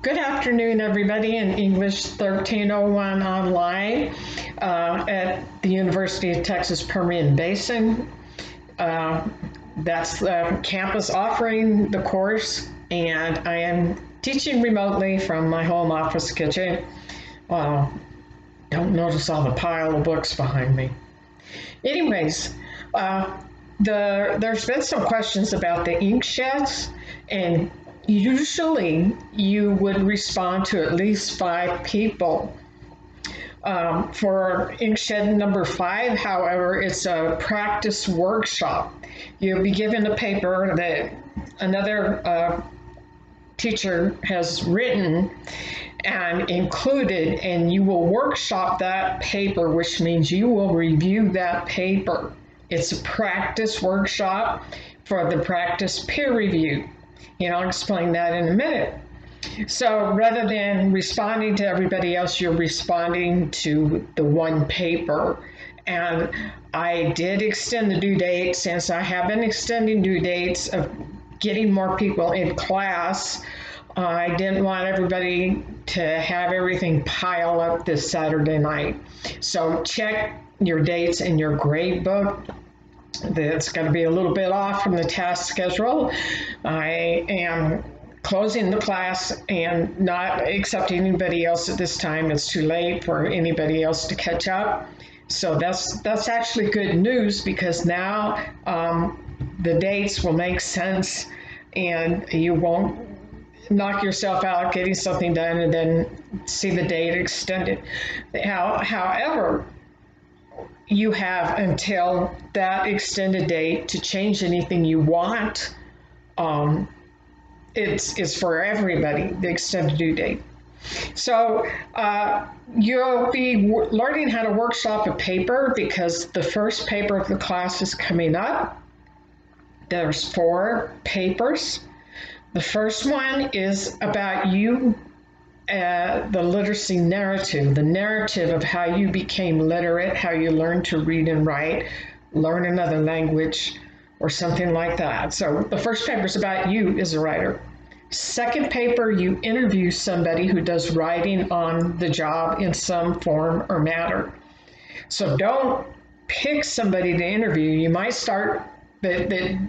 Good afternoon, everybody, in English 1301 online at the University of Texas Permian Basin. Uh, that's the campus offering the course, and I am teaching remotely from my home office kitchen. Uh, don't notice all the pile of books behind me. Anyways, uh, there's been some questions about the ink sheds, and usually you would respond to at least 5 people. For Inkshed number 5, however, it's a practice workshop. You'll be given a paper that another teacher has written and included, and you will workshop that paper, which means you will review that paper. It's a practice workshop for the practice peer review, and I'll explain that in a minute. So rather than responding to everybody else, you're responding to the one paper. And I did extend the due date since I have been extending due dates of getting more people in class. I didn't want everybody to have everything pile up this Saturday night. So check your dates in your grade book. That's going to be a little bit off from the task schedule. I am closing the class and not accepting anybody else at this time. It's too late for anybody else to catch up. So that's actually good news because now the dates will make sense and you won't knock yourself out getting something done and then see the date extended. However, you have until that extended date to change anything you want. It's for everybody, the extended due date. So you'll be learning how to workshop a paper because the first paper of the class is coming up. There's 4 papers. The first one is about you, the literacy narrative, the narrative of how you became literate, how you learned to read and write, learn another language, or something like that. So the first paper is about you as a writer. Second paper, you interview somebody who does writing on the job in some form or matter. So don't pick somebody to interview. You might start that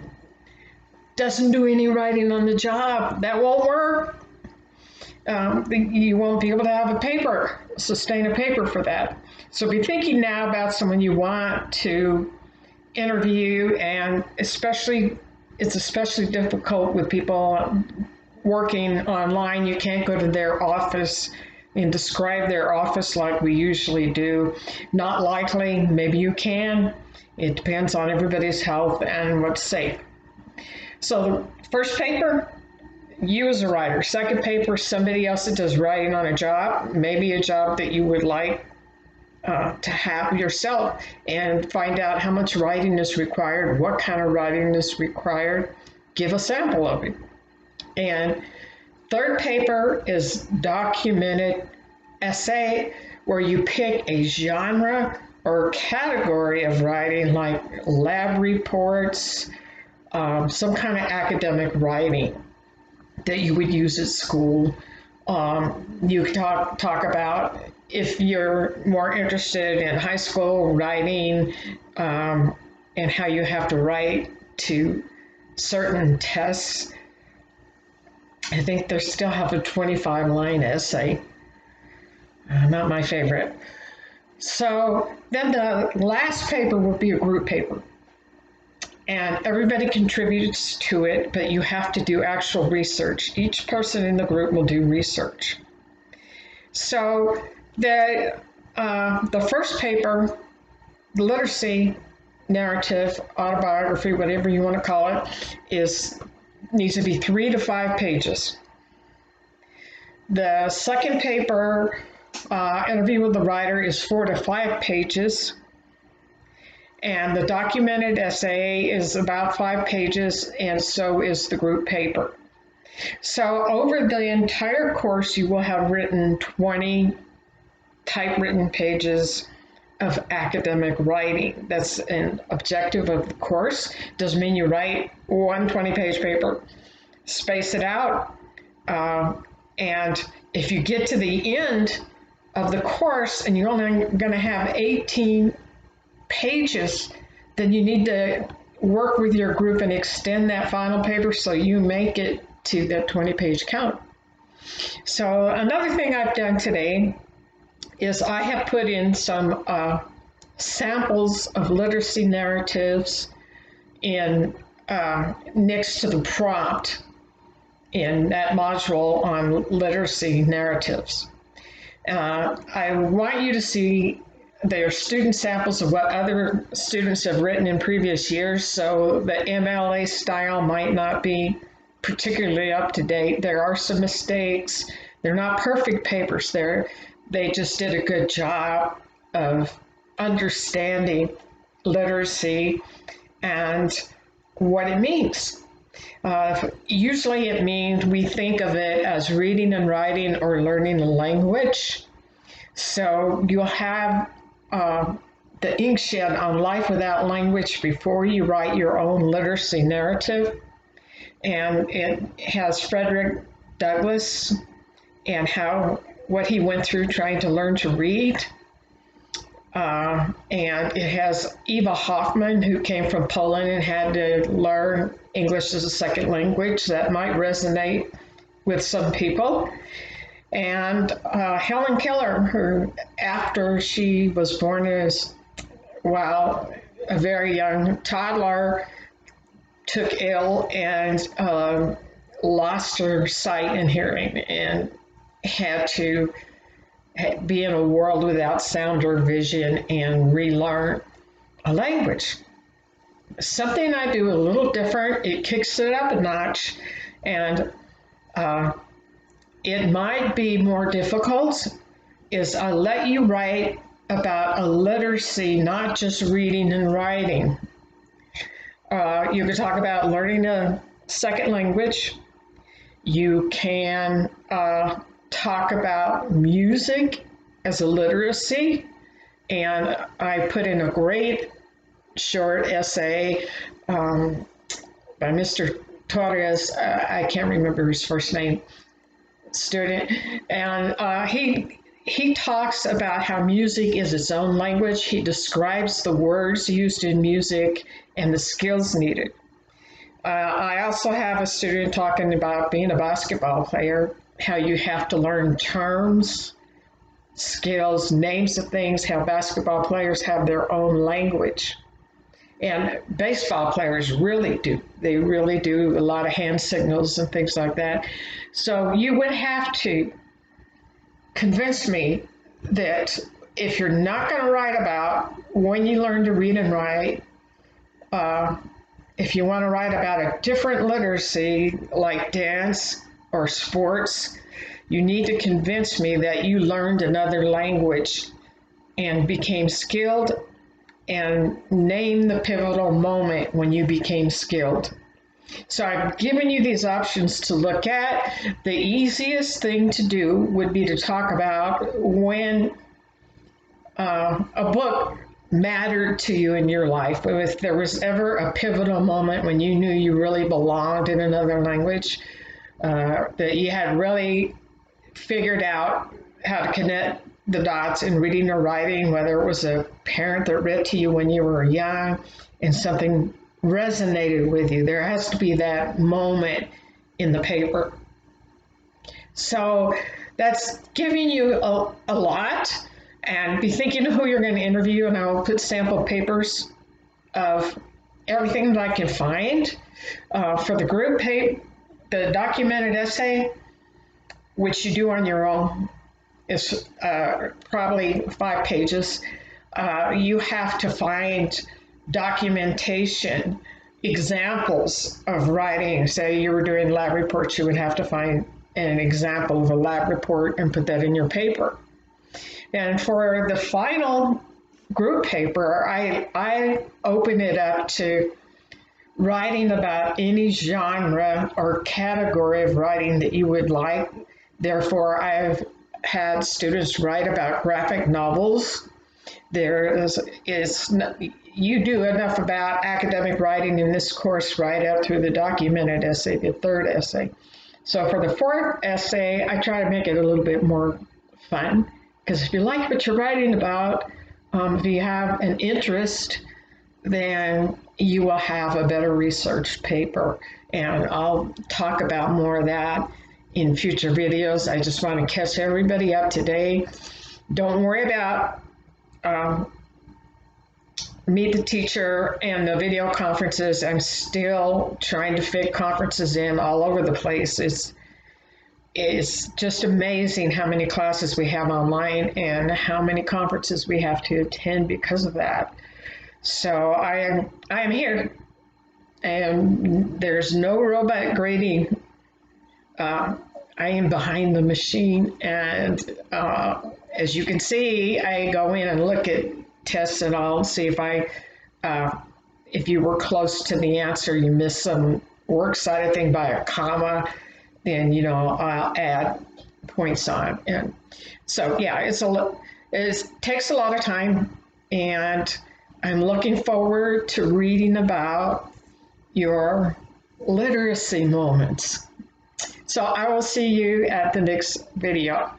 doesn't do any writing on the job. That won't work. You won't be able to have a paper, sustain a paper for that. So be thinking now about someone you want to interview, and it's especially difficult with people working online. You can't go to their office and describe their office like we usually do. Not likely. Maybe you can. It depends on everybody's health and what's safe. So the first paper, you as a writer. Second paper, somebody else that does writing on a job, maybe a job that you would like to have yourself, and find out how much writing is required, what kind of writing is required. Give a sample of it. And third paper is documented essay, where you pick a genre or category of writing like lab reports, some kind of academic writing that you would use at school. You can talk about if you're more interested in high school writing and how you have to write to certain tests. I think they still have a 25-line essay. Not my favorite. So then the last paper will be a group paper. And everybody contributes to it, but you have to do actual research. Each person in the group will do research. So the first paper, the literacy narrative, autobiography, whatever you want to call it, needs to be 3 to 5 pages. The second paper, interview with the writer, is 4 to 5 pages. And the documented essay is about 5 pages, and so is the group paper. So over the entire course, you will have written 20 typewritten pages of academic writing. That's an objective of the course. Doesn't mean you write one 20-page paper. Space it out, And if you get to the end of the course and you're only going to have 18 pages, then you need to work with your group and extend that final paper so you make it to that 20-page count. So another thing I've done today is I have put in some samples of literacy narratives in next to the prompt in that module on literacy narratives. I want you to see their student samples of what other students have written in previous years, so the MLA style might not be particularly up to date. There are some mistakes. They're not perfect papers. They just did a good job of understanding literacy and what it means. Usually it means we think of it as reading and writing or learning a language. So you'll have the inkshed on life without language before you write your own literacy narrative. And it has Frederick Douglass and what he went through trying to learn to read. And it has Eva Hoffman, who came from Poland and had to learn English as a second language. That might resonate with some people. And Helen Keller, who after she was born as, a very young toddler, took ill and lost her sight and hearing and had to be in a world without sound or vision and relearn a language. Something I do a little different, it kicks it up a notch, and it might be more difficult, is I let you write about a literacy, not just reading and writing. You can talk about learning a second language. You can talk about music as a literacy. And I put in a great short essay by Mr. Torres, I can't remember his first name, student. And he talks about how music is its own language. He describes the words used in music and the skills needed. I also have a student talking about being a basketball player, how you have to learn terms, skills, names of things, how basketball players have their own language. And baseball players really do. They really do a lot of hand signals and things like that. So you would have to convince me that if you're not going to write about when you learn to read and write, if you want to write about a different literacy like dance or sports, you need to convince me that you learned another language and became skilled, and name the pivotal moment when you became skilled. So I've given you these options to look at. The easiest thing to do would be to talk about when a book mattered to you in your life. If there was ever a pivotal moment when you knew you really belonged in another language, that you had really figured out how to connect the dots in reading or writing, whether it was a parent that read to you when you were young and something resonated with you. There has to be that moment in the paper. So that's giving you a lot, and be thinking of who you're going to interview, and I'll put sample papers of everything that I can find for the group the documented essay, which you do on your own, is probably 5 pages. You have to find documentation, examples of writing. Say you were doing lab reports, you would have to find an example of a lab report and put that in your paper. And for the final group paper, I open it up to writing about any genre or category of writing that you would like. Therefore, I've had students write about graphic novels. You do enough about academic writing in this course right up through the documented essay, the third essay. So for the fourth essay, I try to make it a little bit more fun, because if you like what you're writing about, if you have an interest, then you will have a better research paper. And I'll talk about more of that in future videos. I just want to catch everybody up today. Don't worry about Meet the Teacher and the video conferences. I'm still trying to fit conferences in all over the place. It's just amazing how many classes we have online and how many conferences we have to attend because of that. So I am here, and there's no robot grading. I am behind the machine, and as you can see, I go in and look at tests and I'll see if you were close to the answer, you missed some works cited thing by a comma, then I'll add points on. And so yeah, it takes a lot of time, and I'm looking forward to reading about your literacy moments. So I will see you at the next video.